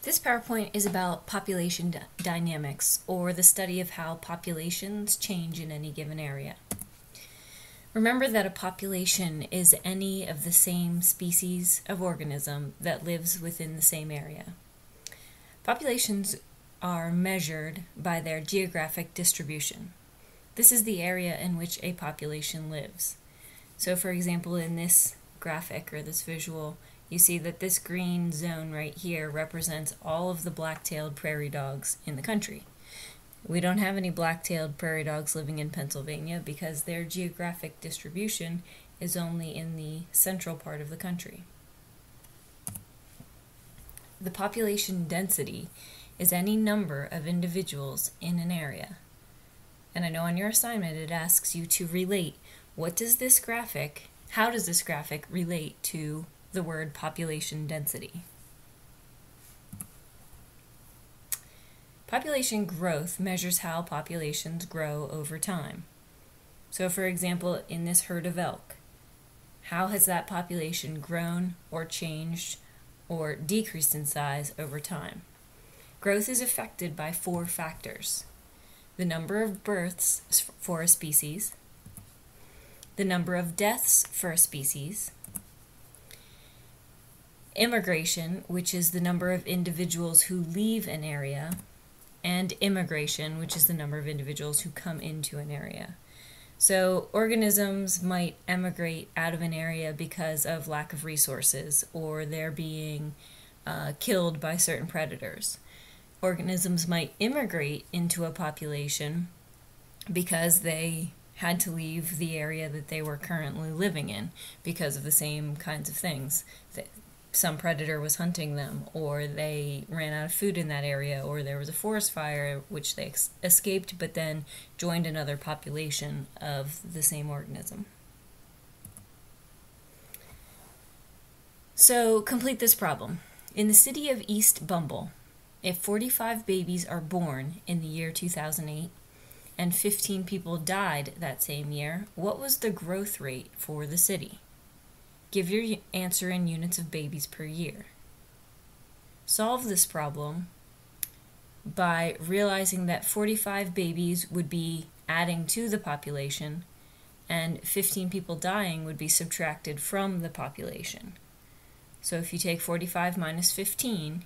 This PowerPoint is about population dynamics, or the study of how populations change in any given area. Remember that a population is any of the same species of organism that lives within the same area. Populations are measured by their geographic distribution. This is the area in which a population lives. So for example, in this graphic or this visual, you see that this green zone right here represents all of the black-tailed prairie dogs in the country. We don't have any black-tailed prairie dogs living in Pennsylvania because their geographic distribution is only in the central part of the country. The population density is any number of individuals in an area. And I know on your assignment it asks you to relate how does this graphic relate to the word population density. Population growth measures how populations grow over time. So for example, in this herd of elk, how has that population grown or changed or decreased in size over time? Growth is affected by 4 factors: the number of births for a species, the number of deaths for a species, immigration, which is the number of individuals who leave an area, and immigration, which is the number of individuals who come into an area. So organisms might emigrate out of an area because of lack of resources, or they're being killed by certain predators. Organisms might immigrate into a population because they had to leave the area that they were currently living in because of the same kinds of things. Some predator was hunting them, or they ran out of food in that area, or there was a forest fire which they escaped but then joined another population of the same organism. So complete this problem. In the city of East Bumble, if 45 babies are born in the year 2008 and 15 people died that same year, what was the growth rate for the city? Give your answer in units of babies per year. Solve this problem by realizing that 45 babies would be adding to the population and 15 people dying would be subtracted from the population. So if you take 45 minus 15,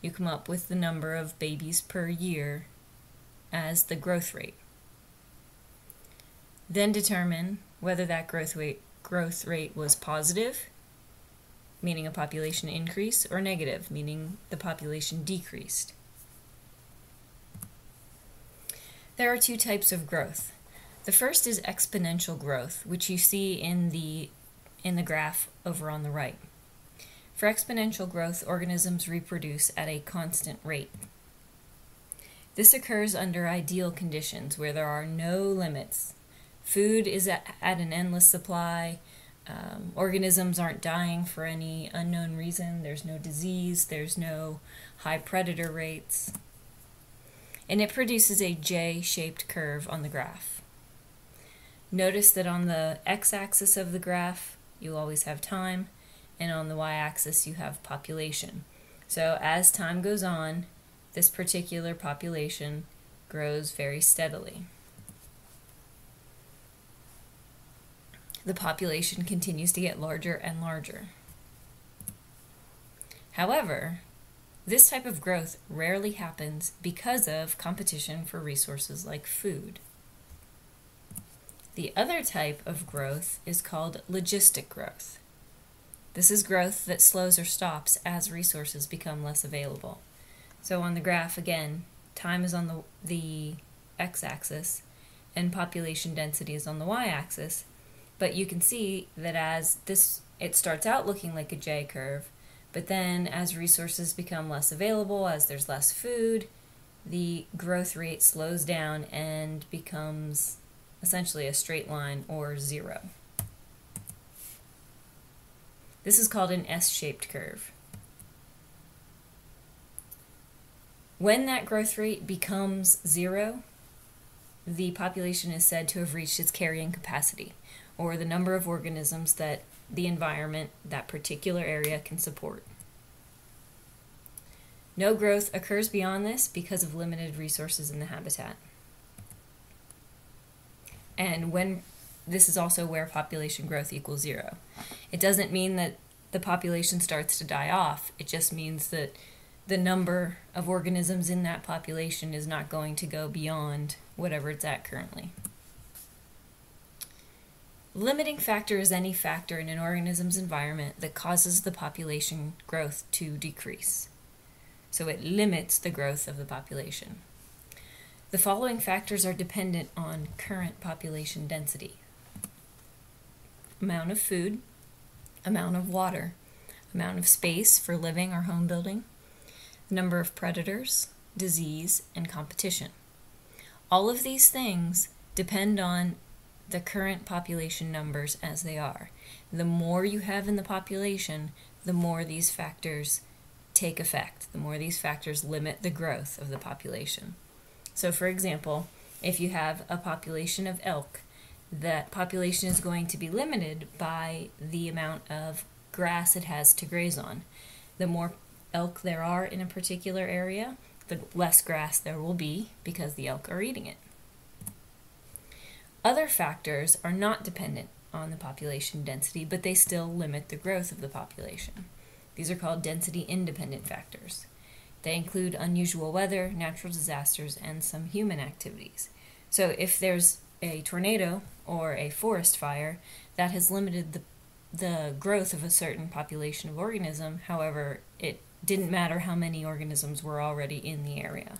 you come up with the number of babies per year as the growth rate. Then determine whether that growth rate was positive, meaning a population increase, or negative, meaning the population decreased. There are 2 types of growth. The first is exponential growth, which you see in the graph over on the right. For exponential growth, organisms reproduce at a constant rate. This occurs under ideal conditions where there are no limits. Food is at an endless supply. Organisms aren't dying for any unknown reason. There's no disease. There's no high predator rates. And it produces a J-shaped curve on the graph. Notice that on the x-axis of the graph, you always have time, and on the y-axis you have population. So as time goes on, this particular population grows very steadily. The population continues to get larger and larger. However, this type of growth rarely happens because of competition for resources like food. The other type of growth is called logistic growth. This is growth that slows or stops as resources become less available. So on the graph, again, time is on the x-axis and population density is on the y-axis. But you can see that it starts out looking like a J curve, but then as resources become less available, as there's less food, the growth rate slows down and becomes essentially a straight line or 0. This is called an S-shaped curve. When that growth rate becomes 0, the population is said to have reached its carrying capacity, or the number of organisms that the environment, that particular area, can support. No growth occurs beyond this because of limited resources in the habitat. And when this is also where population growth equals 0. It doesn't mean that the population starts to die off. It just means that the number of organisms in that population is not going to go beyond whatever it's at currently. Limiting factor is any factor in an organism's environment that causes the population growth to decrease. So it limits the growth of the population. The following factors are dependent on current population density: amount of food, amount of water, amount of space for living or home building, number of predators, disease, and competition. All of these things depend on the current population numbers as they are. The more you have in the population, the more these factors take effect, the more these factors limit the growth of the population. So for example, if you have a population of elk, that population is going to be limited by the amount of grass it has to graze on. The more elk there are in a particular area, the less grass there will be because the elk are eating it. Other factors are not dependent on the population density, but they still limit the growth of the population. These are called density-independent factors. They include unusual weather, natural disasters, and some human activities. So if there's a tornado or a forest fire, that has limited the growth of a certain population of organism. However, it didn't matter how many organisms were already in the area.